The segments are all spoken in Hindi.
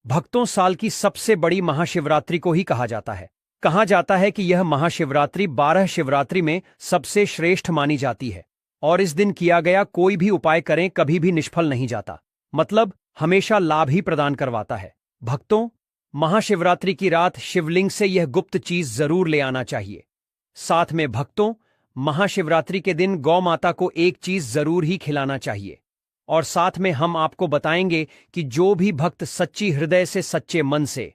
भक्तों, साल की सबसे बड़ी महाशिवरात्रि को ही कहा जाता है। कहा जाता है कि यह महाशिवरात्रि 12 शिवरात्रि में सबसे श्रेष्ठ मानी जाती है और इस दिन किया गया कोई भी उपाय करें कभी भी निष्फल नहीं जाता, मतलब हमेशा लाभ ही प्रदान करवाता है। भक्तों, महाशिवरात्रि की रात शिवलिंग से यह गुप्त चीज जरूर ले आना चाहिए। साथ में भक्तों, महाशिवरात्रि के दिन गौ माता को एक चीज जरूर ही खिलाना चाहिए और साथ में हम आपको बताएंगे कि जो भी भक्त सच्ची हृदय से सच्चे मन से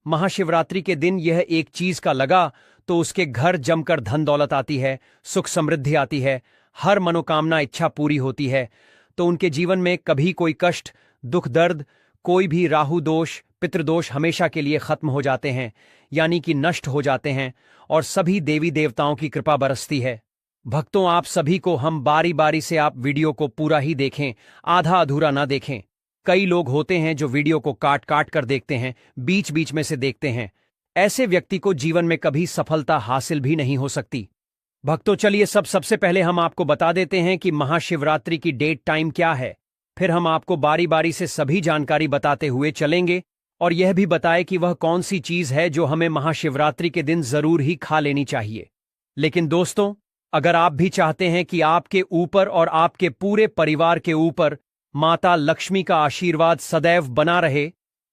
महाशिवरात्रि के दिन यह एक चीज का लगा तो उसके घर जमकर धन दौलत आती है, सुख समृद्धि आती है, हर मनोकामना इच्छा पूरी होती है, तो उनके जीवन में कभी कोई कष्ट दुख दर्द कोई भी राहु दोष पितृदोष हमेशा के लिए खत्म हो जाते हैं, यानी कि नष्ट हो जाते हैं और सभी देवी देवताओं की कृपा बरसती है। भक्तों, आप सभी को हम बारी बारी से आप वीडियो को पूरा ही देखें, आधा अधूरा ना देखें। कई लोग होते हैं जो वीडियो को काट काट कर देखते हैं, बीच बीच में से देखते हैं। ऐसे व्यक्ति को जीवन में कभी सफलता हासिल भी नहीं हो सकती। भक्तों, चलिए सबसे पहले हम आपको बता देते हैं कि महाशिवरात्रि की डेट टाइम क्या है। फिर हम आपको बारी बारी से सभी जानकारी बताते हुए चलेंगे और यह भी बताए कि वह कौन सी चीज है जो हमें महाशिवरात्रि के दिन जरूर ही खा लेनी चाहिए। लेकिन दोस्तों, अगर आप भी चाहते हैं कि आपके ऊपर और आपके पूरे परिवार के ऊपर माता लक्ष्मी का आशीर्वाद सदैव बना रहे,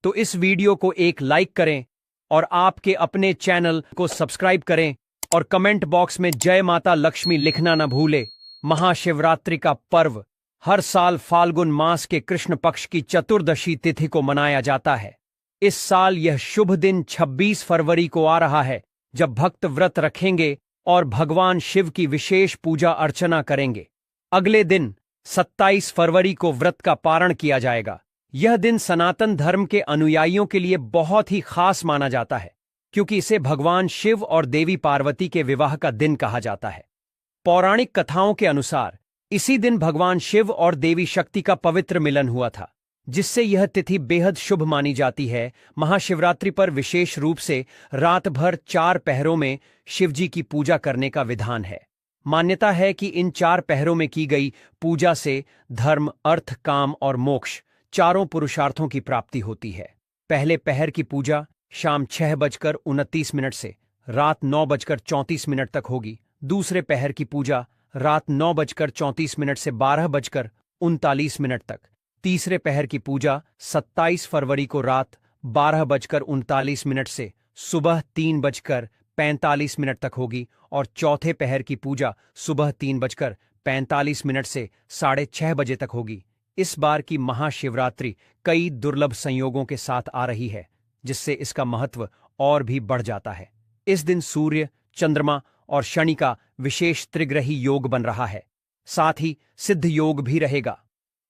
तो इस वीडियो को एक लाइक करें और आपके अपने चैनल को सब्सक्राइब करें और कमेंट बॉक्स में जय माता लक्ष्मी लिखना न भूले। महाशिवरात्रि का पर्व हर साल फाल्गुन मास के कृष्ण पक्ष की चतुर्दशी तिथि को मनाया जाता है। इस साल यह शुभ दिन 26 फरवरी को आ रहा है, जब भक्त व्रत रखेंगे और भगवान शिव की विशेष पूजा अर्चना करेंगे। अगले दिन 27 फरवरी को व्रत का पारण किया जाएगा। यह दिन सनातन धर्म के अनुयायियों के लिए बहुत ही खास माना जाता है, क्योंकि इसे भगवान शिव और देवी पार्वती के विवाह का दिन कहा जाता है। पौराणिक कथाओं के अनुसार इसी दिन भगवान शिव और देवी शक्ति का पवित्र मिलन हुआ था, जिससे यह तिथि बेहद शुभ मानी जाती है। महाशिवरात्रि पर विशेष रूप से रात भर 4 पहरों में शिवजी की पूजा करने का विधान है। मान्यता है कि इन 4 पहरों में की गई पूजा से धर्म, अर्थ, काम और मोक्ष चारों पुरुषार्थों की प्राप्ति होती है। पहले पहर की पूजा शाम 6:29 से रात 9:34 तक होगी। दूसरे पहर की पूजा रात 9:34 से 12:39 तक। तीसरे पहर की पूजा 27 फरवरी को रात 12:39 से सुबह 3:45 तक होगी और चौथे पहर की पूजा सुबह 3:45 से 6:30 बजे तक होगी। इस बार की महाशिवरात्रि कई दुर्लभ संयोगों के साथ आ रही है, जिससे इसका महत्व और भी बढ़ जाता है। इस दिन सूर्य, चंद्रमा और शनि का विशेष त्रिग्रही योग बन रहा है। साथ ही सिद्ध योग भी रहेगा।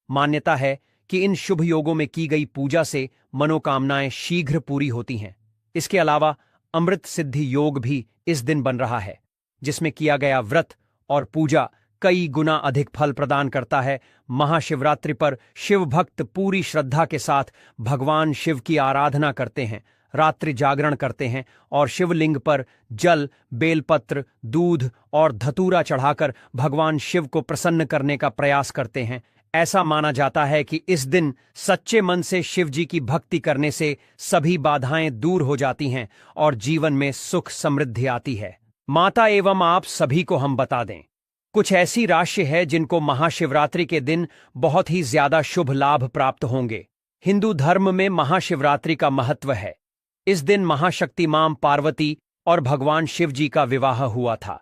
मान्यता है कि इन शुभ योगों में की गई पूजा से मनोकामनाएं शीघ्र पूरी होती हैं। इसके अलावा अमृत सिद्धि योग भी इस दिन बन रहा है, जिसमें किया गया व्रत और पूजा कई गुना अधिक फल प्रदान करता है। महाशिवरात्रि पर शिव भक्त पूरी श्रद्धा के साथ भगवान शिव की आराधना करते हैं, रात्रि जागरण करते हैं और शिवलिंग पर जल, बेलपत्र, दूध और धतूरा चढ़ाकर भगवान शिव को प्रसन्न करने का प्रयास करते हैं। ऐसा माना जाता है कि इस दिन सच्चे मन से शिव जी की भक्ति करने से सभी बाधाएं दूर हो जाती हैं और जीवन में सुख समृद्धि आती है। माता एवं आप सभी को हम बता दें, कुछ ऐसी राशि है जिनको महाशिवरात्रि के दिन बहुत ही ज्यादा शुभ लाभ प्राप्त होंगे। हिंदू धर्म में महाशिवरात्रि का महत्व है। इस दिन महाशक्ति मां पार्वती और भगवान शिव जी का विवाह हुआ था।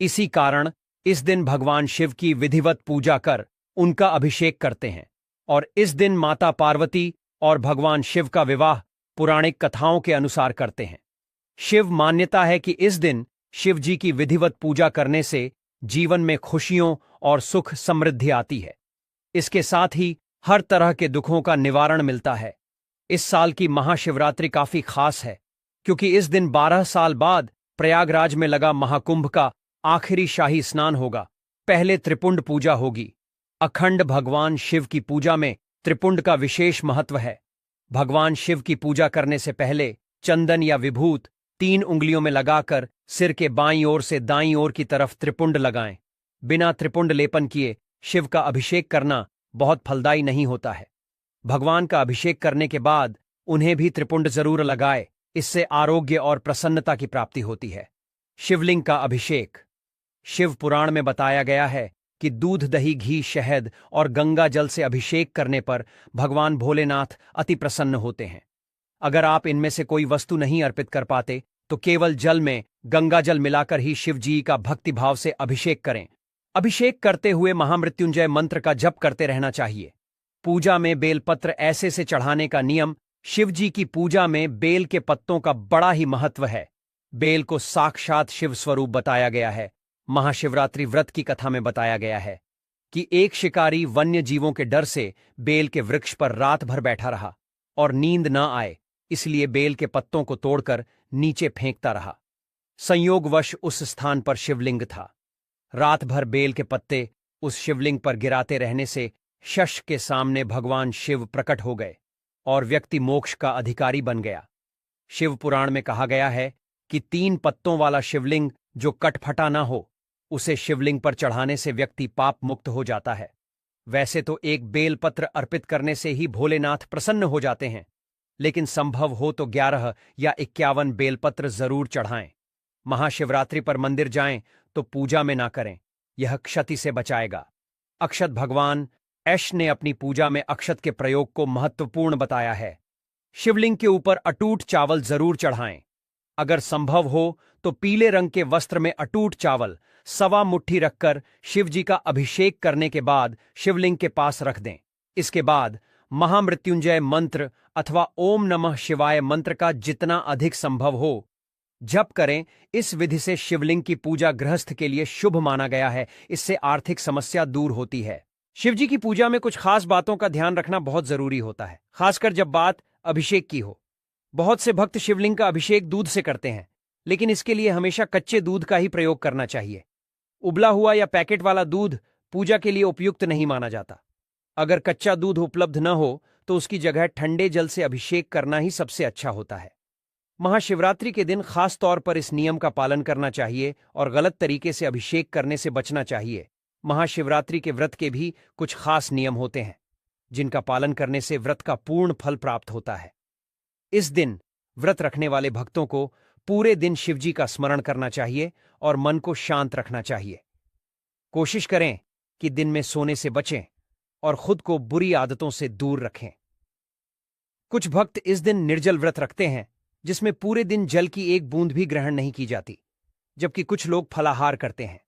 इसी कारण इस दिन भगवान शिव की विधिवत पूजा कर उनका अभिषेक करते हैं और इस दिन माता पार्वती और भगवान शिव का विवाह पौराणिक कथाओं के अनुसार करते हैं। शिव मान्यता है कि इस दिन शिव जी की विधिवत पूजा करने से जीवन में खुशियों और सुख समृद्धि आती है। इसके साथ ही हर तरह के दुखों का निवारण मिलता है। इस साल की महाशिवरात्रि काफी खास है, क्योंकि इस दिन 12 साल बाद प्रयागराज में लगा महाकुंभ का आखिरी शाही स्नान होगा। पहले त्रिपुंड पूजा होगी। अखंड भगवान शिव की पूजा में त्रिपुंड का विशेष महत्व है। भगवान शिव की पूजा करने से पहले चंदन या विभूत 3 उंगलियों में लगाकर सिर के बाईं ओर से दाईं ओर की तरफ त्रिपुंड लगाएं। बिना त्रिपुंड लेपन किए शिव का अभिषेक करना बहुत फलदायी नहीं होता है। भगवान का अभिषेक करने के बाद उन्हें भी त्रिपुंड जरूर लगाए, इससे आरोग्य और प्रसन्नता की प्राप्ति होती है। शिवलिंग का अभिषेक। शिव पुराण में बताया गया है कि दूध, दही, घी, शहद और गंगा जल से अभिषेक करने पर भगवान भोलेनाथ अति प्रसन्न होते हैं। अगर आप इनमें से कोई वस्तु नहीं अर्पित कर पाते तो केवल जल में गंगा जल मिलाकर ही शिव जी का भक्तिभाव से अभिषेक करें। अभिषेक करते हुए महामृत्युंजय मंत्र का जप करते रहना चाहिए। पूजा में बेलपत्र ऐसे से चढ़ाने का नियम। शिव जी की पूजा में बेल के पत्तों का बड़ा ही महत्व है। बेल को साक्षात शिव स्वरूप बताया गया है। महाशिवरात्रि व्रत की कथा में बताया गया है कि एक शिकारी वन्य जीवों के डर से बेल के वृक्ष पर रात भर बैठा रहा और नींद न आए, इसलिए बेल के पत्तों को तोड़कर नीचे फेंकता रहा। संयोगवश उस स्थान पर शिवलिंग था। रात भर बेल के पत्ते उस शिवलिंग पर गिराते रहने से शश के सामने भगवान शिव प्रकट हो गए और व्यक्ति मोक्ष का अधिकारी बन गया। शिव पुराण में कहा गया है कि 3 पत्तों वाला शिवलिंग जो कटफटा ना हो, उसे शिवलिंग पर चढ़ाने से व्यक्ति पाप मुक्त हो जाता है। वैसे तो एक बेलपत्र अर्पित करने से ही भोलेनाथ प्रसन्न हो जाते हैं, लेकिन संभव हो तो 11 या 51 बेलपत्र जरूर चढ़ाएं। महाशिवरात्रि पर मंदिर जाएं तो पूजा में ना करें, यह क्षति से बचाएगा। अक्षत। भगवान ऐश ने अपनी पूजा में अक्षत के प्रयोग को महत्वपूर्ण बताया है। शिवलिंग के ऊपर अटूट चावल जरूर चढ़ाएं। अगर संभव हो तो पीले रंग के वस्त्र में अटूट चावल 1.25 मुट्ठी रखकर शिव जी का अभिषेक करने के बाद शिवलिंग के पास रख दें। इसके बाद महामृत्युंजय मंत्र अथवा ओम नमः शिवाय मंत्र का जितना अधिक संभव हो जप करें। इस विधि से शिवलिंग की पूजा गृहस्थ के लिए शुभ माना गया है। इससे आर्थिक समस्या दूर होती है। शिवजी की पूजा में कुछ खास बातों का ध्यान रखना बहुत जरूरी होता है, खासकर जब बात अभिषेक की हो। बहुत से भक्त शिवलिंग का अभिषेक दूध से करते हैं, लेकिन इसके लिए हमेशा कच्चे दूध का ही प्रयोग करना चाहिए। उबला हुआ या पैकेट वाला दूध पूजा के लिए उपयुक्त नहीं माना जाता। अगर कच्चा दूध उपलब्ध न हो तो उसकी जगह ठंडे जल से अभिषेक करना ही सबसे अच्छा होता है। महाशिवरात्रि के दिन खास तौर पर इस नियम का पालन करना चाहिए और गलत तरीके से अभिषेक करने से बचना चाहिए। महाशिवरात्रि के व्रत के भी कुछ खास नियम होते हैं, जिनका पालन करने से व्रत का पूर्ण फल प्राप्त होता है। इस दिन व्रत रखने वाले भक्तों को पूरे दिन शिवजी का स्मरण करना चाहिए और मन को शांत रखना चाहिए। कोशिश करें कि दिन में सोने से बचें और खुद को बुरी आदतों से दूर रखें। कुछ भक्त इस दिन निर्जल व्रत रखते हैं, जिसमें पूरे दिन जल की एक बूंद भी ग्रहण नहीं की जाती, जबकि कुछ लोग फलाहार करते हैं।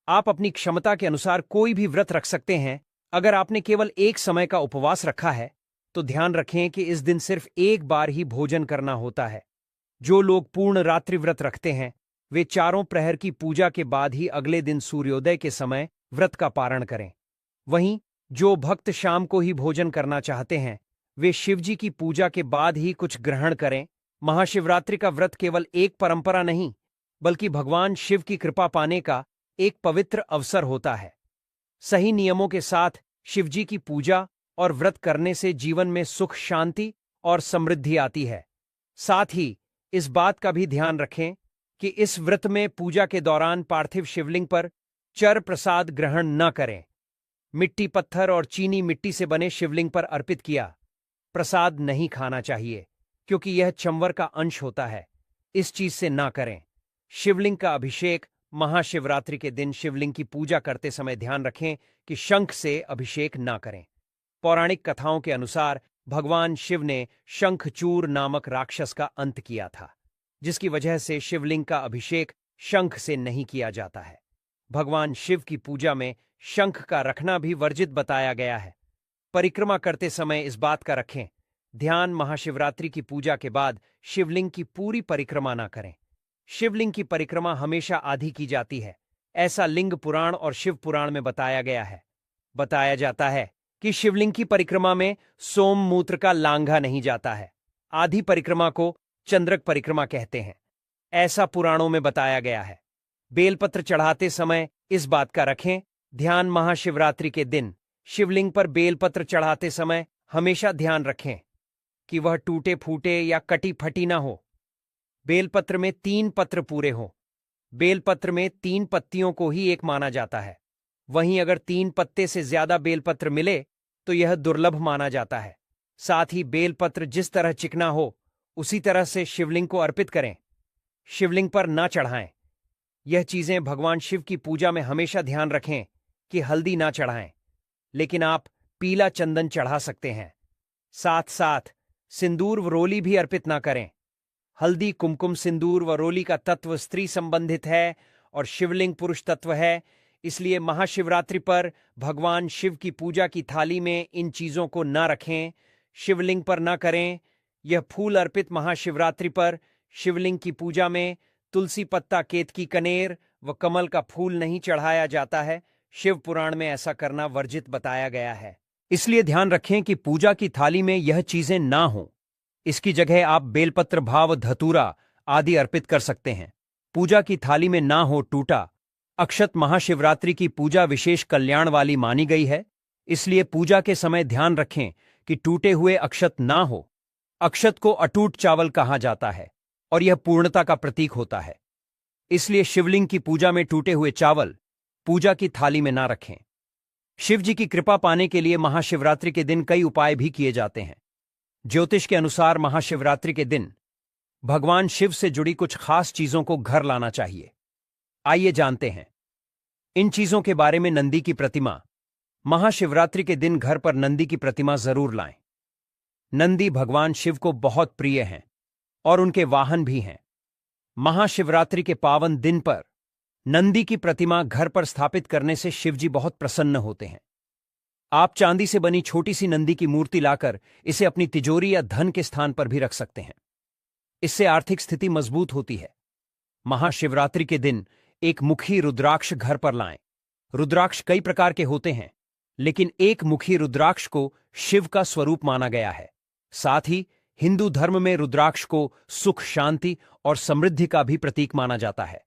आप अपनी क्षमता के अनुसार कोई भी व्रत रख सकते हैं। अगर आपने केवल एक समय का उपवास रखा है तो ध्यान रखें कि इस दिन सिर्फ एक बार ही भोजन करना होता है। जो लोग पूर्ण रात्रि व्रत रखते हैं वे चारों प्रहर की पूजा के बाद ही अगले दिन सूर्योदय के समय व्रत का पारण करें। वहीं जो भक्त शाम को ही भोजन करना चाहते हैं वे शिवजी की पूजा के बाद ही कुछ ग्रहण करें। महाशिवरात्रि का व्रत केवल एक परंपरा नहीं, बल्कि भगवान शिव की कृपा पाने का एक पवित्र अवसर होता है। सही नियमों के साथ शिवजी की पूजा और व्रत करने से जीवन में सुख, शांति और समृद्धि आती है। साथ ही इस बात का भी ध्यान रखें कि इस व्रत में पूजा के दौरान पार्थिव शिवलिंग पर चर प्रसाद ग्रहण न करें। मिट्टी, पत्थर और चीनी मिट्टी से बने शिवलिंग पर अर्पित किया प्रसाद नहीं खाना चाहिए, क्योंकि यह चंवर का अंश होता है। इस चीज से ना करें। शिवलिंग का अभिषेक। महाशिवरात्रि के दिन शिवलिंग की पूजा करते समय ध्यान रखें कि शंख से अभिषेक ना करें। पौराणिक कथाओं के अनुसार भगवान शिव ने शंखचूर नामक राक्षस का अंत किया था, जिसकी वजह से शिवलिंग का अभिषेक शंख से नहीं किया जाता है। भगवान शिव की पूजा में शंख का रखना भी वर्जित बताया गया है। परिक्रमा करते समय इस बात का रखें ध्यान, महाशिवरात्रि की पूजा के बाद शिवलिंग की पूरी परिक्रमा ना करें। शिवलिंग की परिक्रमा हमेशा आधी की जाती है, ऐसा लिंग पुराण और शिव पुराण में बताया गया है। बताया जाता है कि शिवलिंग की परिक्रमा में सोम मूत्र का लांघा नहीं जाता है। आधी परिक्रमा को चंद्रक परिक्रमा कहते हैं, ऐसा पुराणों में बताया गया है। बेलपत्र चढ़ाते समय इस बात का रखें ध्यान, महाशिवरात्रि के दिन शिवलिंग पर बेलपत्र चढ़ाते समय हमेशा ध्यान रखें कि वह टूटे फूटे या कटी फटी ना हो। बेलपत्र में 3 पत्र पूरे हों। बेलपत्र में 3 पत्तियों को ही एक माना जाता है। वहीं अगर 3 पत्ते से ज्यादा बेलपत्र मिले तो यह दुर्लभ माना जाता है। साथ ही बेलपत्र जिस तरह चिकना हो उसी तरह से शिवलिंग को अर्पित करें। शिवलिंग पर ना चढ़ाएं। यह चीजें भगवान शिव की पूजा में हमेशा ध्यान रखें कि हल्दी ना चढ़ाएं, लेकिन आप पीला चंदन चढ़ा सकते हैं। साथ साथ सिंदूर व रोली भी अर्पित ना करें। हल्दी, कुमकुम, सिंदूर व रोली का तत्व स्त्री संबंधित है और शिवलिंग पुरुष तत्व है। इसलिए महाशिवरात्रि पर भगवान शिव की पूजा की थाली में इन चीजों को न रखें, शिवलिंग पर न करें। यह फूल अर्पित महाशिवरात्रि पर शिवलिंग की पूजा में तुलसी पत्ता, केतकी कनेर व कमल का फूल नहीं चढ़ाया जाता है। शिव पुराण में ऐसा करना वर्जित बताया गया है। इसलिए ध्यान रखें कि पूजा की थाली में यह चीजें ना हों। इसकी जगह आप बेलपत्र, भाव, धतूरा आदि अर्पित कर सकते हैं। पूजा की थाली में ना हो टूटा अक्षत। महाशिवरात्रि की पूजा विशेष कल्याण वाली मानी गई है, इसलिए पूजा के समय ध्यान रखें कि टूटे हुए अक्षत ना हो। अक्षत को अटूट चावल कहा जाता है और यह पूर्णता का प्रतीक होता है। इसलिए शिवलिंग की पूजा में टूटे हुए चावल पूजा की थाली में ना रखें। शिव जी की कृपा पाने के लिए महाशिवरात्रि के दिन कई उपाय भी किए जाते हैं। ज्योतिष के अनुसार महाशिवरात्रि के दिन भगवान शिव से जुड़ी कुछ खास चीजों को घर लाना चाहिए। आइए जानते हैं इन चीजों के बारे में। नंदी की प्रतिमा। महाशिवरात्रि के दिन घर पर नंदी की प्रतिमा जरूर लाएं। नंदी भगवान शिव को बहुत प्रिय हैं और उनके वाहन भी हैं। महाशिवरात्रि के पावन दिन पर नंदी की प्रतिमा घर पर स्थापित करने से शिवजी बहुत प्रसन्न होते हैं। आप चांदी से बनी छोटी सी नंदी की मूर्ति लाकर इसे अपनी तिजोरी या धन के स्थान पर भी रख सकते हैं। इससे आर्थिक स्थिति मजबूत होती है। महाशिवरात्रि के दिन एक मुखी रुद्राक्ष घर पर लाएं। रुद्राक्ष कई प्रकार के होते हैं, लेकिन एक मुखी रुद्राक्ष को शिव का स्वरूप माना गया है। साथ ही हिंदू धर्म में रुद्राक्ष को सुख, शांति और समृद्धि का भी प्रतीक माना जाता है।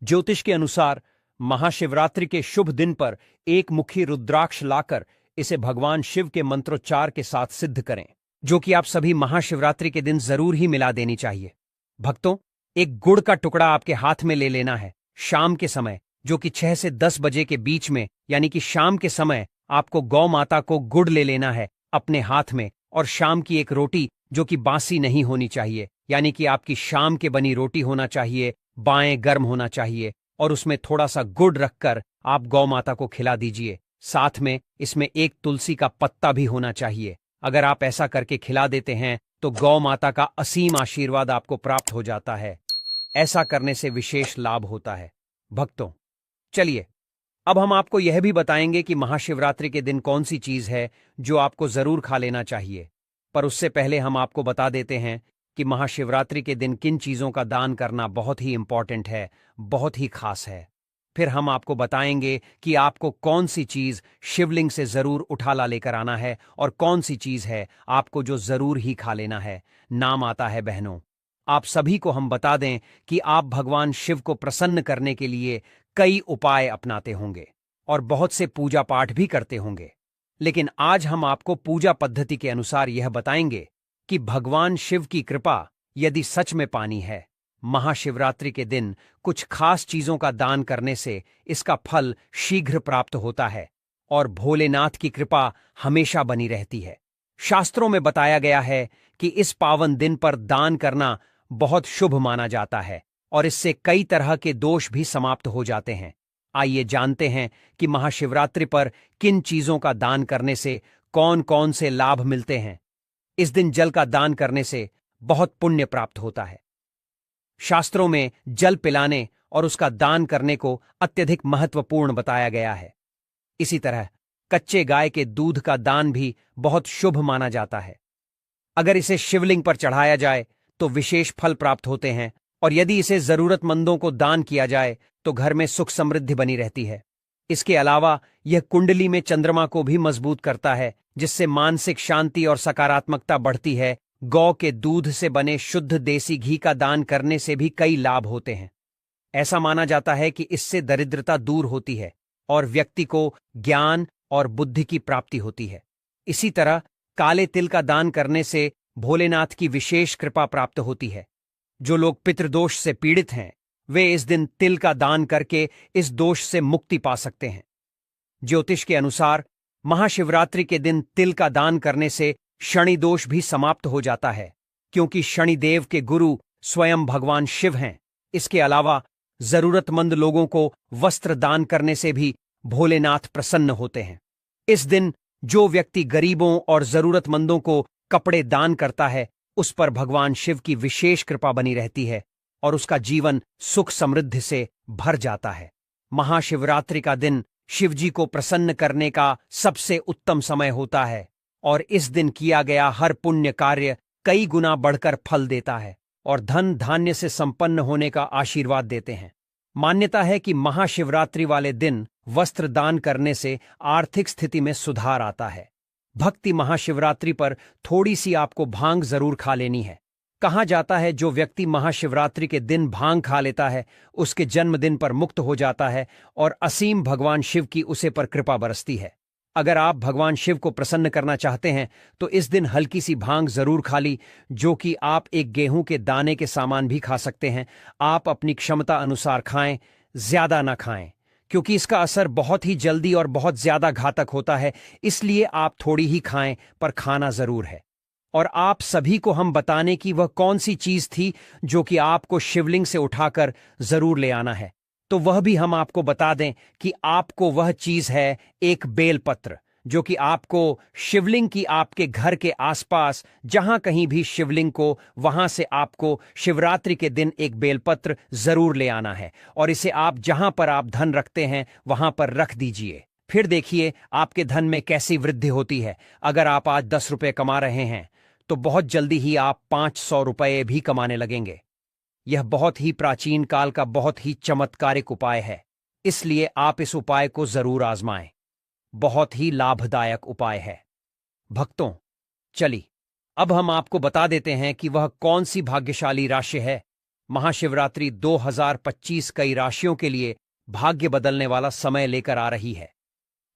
ज्योतिष के अनुसार महाशिवरात्रि के शुभ दिन पर एक मुखी रुद्राक्ष लाकर इसे भगवान शिव के मंत्रोच्चार के साथ सिद्ध करें, जो कि आप सभी महाशिवरात्रि के दिन जरूर ही मिला देनी चाहिए। भक्तों, एक गुड़ का टुकड़ा आपके हाथ में ले लेना है। शाम के समय, जो कि 6 से 10 बजे के बीच में, यानी कि शाम के समय आपको गौ माता को गुड़ ले लेना है अपने हाथ में। और शाम की एक रोटी जो कि बासी नहीं होनी चाहिए, यानी कि आपकी शाम के बनी रोटी होना चाहिए, बाएं गर्म होना चाहिए और उसमें थोड़ा सा गुड़ रखकर आप गौ माता को खिला दीजिए। साथ में इसमें एक तुलसी का पत्ता भी होना चाहिए। अगर आप ऐसा करके खिला देते हैं तो गौ माता का असीम आशीर्वाद आपको प्राप्त हो जाता है। ऐसा करने से विशेष लाभ होता है। भक्तों, चलिए अब हम आपको यह भी बताएंगे कि महाशिवरात्रि के दिन कौन सी चीज है जो आपको जरूर खा लेना चाहिए। पर उससे पहले हम आपको बता देते हैं कि महाशिवरात्रि के दिन किन चीजों का दान करना बहुत ही इंपॉर्टेंट है, बहुत ही खास है। फिर हम आपको बताएंगे कि आपको कौन सी चीज शिवलिंग से जरूर उठा ला लेकर आना है और कौन सी चीज है आपको जो जरूर ही खा लेना है। नाम आता है बहनों। आप सभी को हम बता दें कि आप भगवान शिव को प्रसन्न करने के लिए कई उपाय अपनाते होंगे और बहुत से पूजा पाठ भी करते होंगे, लेकिन आज हम आपको पूजा पद्धति के अनुसार यह बताएंगे कि भगवान शिव की कृपा यदि सच में पानी है, महाशिवरात्रि के दिन कुछ खास चीजों का दान करने से इसका फल शीघ्र प्राप्त होता है और भोलेनाथ की कृपा हमेशा बनी रहती है। शास्त्रों में बताया गया है कि इस पावन दिन पर दान करना बहुत शुभ माना जाता है और इससे कई तरह के दोष भी समाप्त हो जाते हैं। आइए जानते हैं कि महाशिवरात्रि पर किन चीजों का दान करने से कौन कौन से लाभ मिलते हैं। इस दिन जल का दान करने से बहुत पुण्य प्राप्त होता है। शास्त्रों में जल पिलाने और उसका दान करने को अत्यधिक महत्वपूर्ण बताया गया है। इसी तरह कच्चे गाय के दूध का दान भी बहुत शुभ माना जाता है। अगर इसे शिवलिंग पर चढ़ाया जाए तो विशेष फल प्राप्त होते हैं और यदि इसे जरूरतमंदों को दान किया जाए तो घर में सुख समृद्धि बनी रहती है। इसके अलावा यह कुंडली में चंद्रमा को भी मजबूत करता है, जिससे मानसिक शांति और सकारात्मकता बढ़ती है। गौ के दूध से बने शुद्ध देसी घी का दान करने से भी कई लाभ होते हैं। ऐसा माना जाता है कि इससे दरिद्रता दूर होती है और व्यक्ति को ज्ञान और बुद्धि की प्राप्ति होती है। इसी तरह काले तिल का दान करने से भोलेनाथ की विशेष कृपा प्राप्त होती है। जो लोग पितृदोष से पीड़ित हैं वे इस दिन तिल का दान करके इस दोष से मुक्ति पा सकते हैं। ज्योतिष के अनुसार महाशिवरात्रि के दिन तिल का दान करने से शनि दोष भी समाप्त हो जाता है, क्योंकि शनिदेव के गुरु स्वयं भगवान शिव हैं। इसके अलावा जरूरतमंद लोगों को वस्त्र दान करने से भी भोलेनाथ प्रसन्न होते हैं। इस दिन जो व्यक्ति गरीबों और जरूरतमंदों को कपड़े दान करता है, उस पर भगवान शिव की विशेष कृपा बनी रहती है और उसका जीवन सुख समृद्धि से भर जाता है। महाशिवरात्रि का दिन शिवजी को प्रसन्न करने का सबसे उत्तम समय होता है और इस दिन किया गया हर पुण्य कार्य कई गुना बढ़कर फल देता है और धन धान्य से संपन्न होने का आशीर्वाद देते हैं। मान्यता है कि महाशिवरात्रि वाले दिन वस्त्र दान करने से आर्थिक स्थिति में सुधार आता है। भक्ति महाशिवरात्रि पर थोड़ी सी आपको भांग जरूर खा लेनी है। कहा जाता है जो व्यक्ति महाशिवरात्रि के दिन भांग खा लेता है, उसके जन्मदिन पर मुक्त हो जाता है और असीम भगवान शिव की उसे पर कृपा बरसती है। अगर आप भगवान शिव को प्रसन्न करना चाहते हैं तो इस दिन हल्की सी भांग जरूर खा ली, जो कि आप एक गेहूं के दाने के सामान भी खा सकते हैं। आप अपनी क्षमता अनुसार खाएं, ज्यादा ना खाएं, क्योंकि इसका असर बहुत ही जल्दी और बहुत ज्यादा घातक होता है। इसलिए आप थोड़ी ही खाएं, पर खाना जरूर है। और आप सभी को हम बताने की वह कौन सी चीज थी जो कि आपको शिवलिंग से उठाकर जरूर ले आना है, तो वह भी हम आपको बता दें कि आपको वह चीज है एक बेलपत्र, जो कि आपको शिवलिंग की आपके घर के आसपास जहां कहीं भी शिवलिंग को, वहां से आपको शिवरात्रि के दिन एक बेलपत्र जरूर ले आना है और इसे आप जहां पर आप धन रखते हैं वहां पर रख दीजिए। फिर देखिए आपके धन में कैसी वृद्धि होती है। अगर आप आज 10 रुपए कमा रहे हैं तो बहुत जल्दी ही आप 500 रुपए भी कमाने लगेंगे। यह बहुत ही प्राचीन काल का बहुत ही चमत्कारिक उपाय है, इसलिए आप इस उपाय को जरूर आजमाएं। बहुत ही लाभदायक उपाय है। भक्तों, चलिए अब हम आपको बता देते हैं कि वह कौन सी भाग्यशाली राशि है। महाशिवरात्रि 2025 कई राशियों के लिए भाग्य बदलने वाला समय लेकर आ रही है।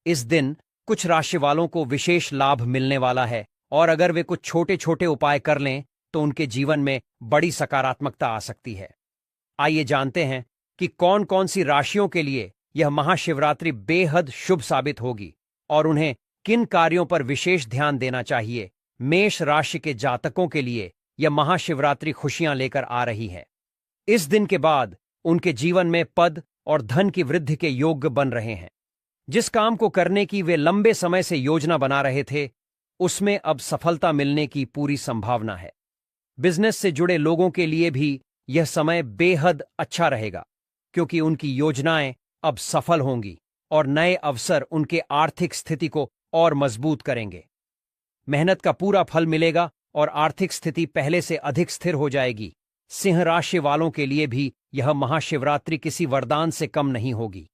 इस दिन कुछ राशि वालों को विशेष लाभ मिलने वाला है और अगर वे कुछ छोटे छोटे उपाय कर लें तो उनके जीवन में बड़ी सकारात्मकता आ सकती है। आइए जानते हैं कि कौन कौन सी राशियों के लिए यह महाशिवरात्रि बेहद शुभ साबित होगी और उन्हें किन कार्यों पर विशेष ध्यान देना चाहिए। मेष राशि के जातकों के लिए यह महाशिवरात्रि खुशियां लेकर आ रही है। इस दिन के बाद उनके जीवन में पद और धन की वृद्धि के योग्य बन रहे हैं। जिस काम को करने की वे लंबे समय से योजना बना रहे थे, उसमें अब सफलता मिलने की पूरी संभावना है। बिजनेस से जुड़े लोगों के लिए भी यह समय बेहद अच्छा रहेगा, क्योंकि उनकी योजनाएं अब सफल होंगी और नए अवसर उनके आर्थिक स्थिति को और मजबूत करेंगे। मेहनत का पूरा फल मिलेगा और आर्थिक स्थिति पहले से अधिक स्थिर हो जाएगी। सिंह राशि वालों के लिए भी यह महाशिवरात्रि किसी वरदान से कम नहीं होगी।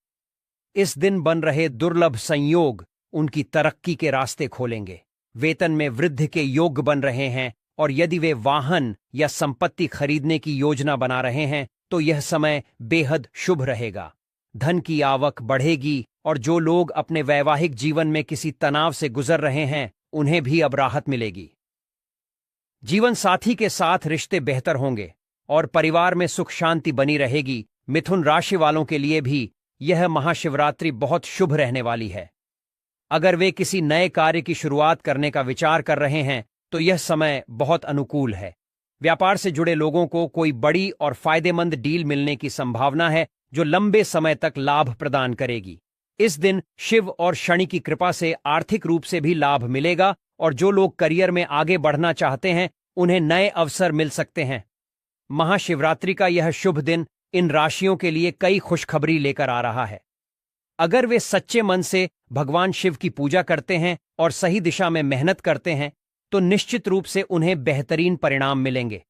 इस दिन बन रहे दुर्लभ संयोग उनकी तरक्की के रास्ते खोलेंगे। वेतन में वृद्धि के योग्य बन रहे हैं और यदि वे वाहन या संपत्ति खरीदने की योजना बना रहे हैं तो यह समय बेहद शुभ रहेगा। धन की आवक बढ़ेगी और जो लोग अपने वैवाहिक जीवन में किसी तनाव से गुजर रहे हैं, उन्हें भी अब राहत मिलेगी। जीवन साथी के साथ रिश्ते बेहतर होंगे और परिवार में सुख शांति बनी रहेगी। मिथुन राशि वालों के लिए भी यह महाशिवरात्रि बहुत शुभ रहने वाली है। अगर वे किसी नए कार्य की शुरुआत करने का विचार कर रहे हैं तो यह समय बहुत अनुकूल है। व्यापार से जुड़े लोगों को कोई बड़ी और फायदेमंद डील मिलने की संभावना है, जो लंबे समय तक लाभ प्रदान करेगी। इस दिन शिव और शनि की कृपा से आर्थिक रूप से भी लाभ मिलेगा और जो लोग करियर में आगे बढ़ना चाहते हैं, उन्हें नए अवसर मिल सकते हैं। महाशिवरात्रि का यह शुभ दिन इन राशियों के लिए कई खुशखबरी लेकर आ रहा है। अगर वे सच्चे मन से भगवान शिव की पूजा करते हैं और सही दिशा में मेहनत करते हैं तो निश्चित रूप से उन्हें बेहतरीन परिणाम मिलेंगे।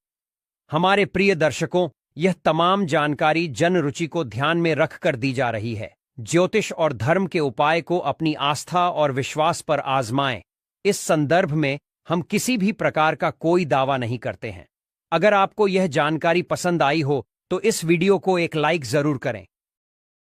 हमारे प्रिय दर्शकों, यह तमाम जानकारी जन रुचि को ध्यान में रखकर दी जा रही है। ज्योतिष और धर्म के उपाय को अपनी आस्था और विश्वास पर आजमाएं। इस संदर्भ में हम किसी भी प्रकार का कोई दावा नहीं करते हैं। अगर आपको यह जानकारी पसंद आई हो तो इस वीडियो को एक लाइक जरूर करें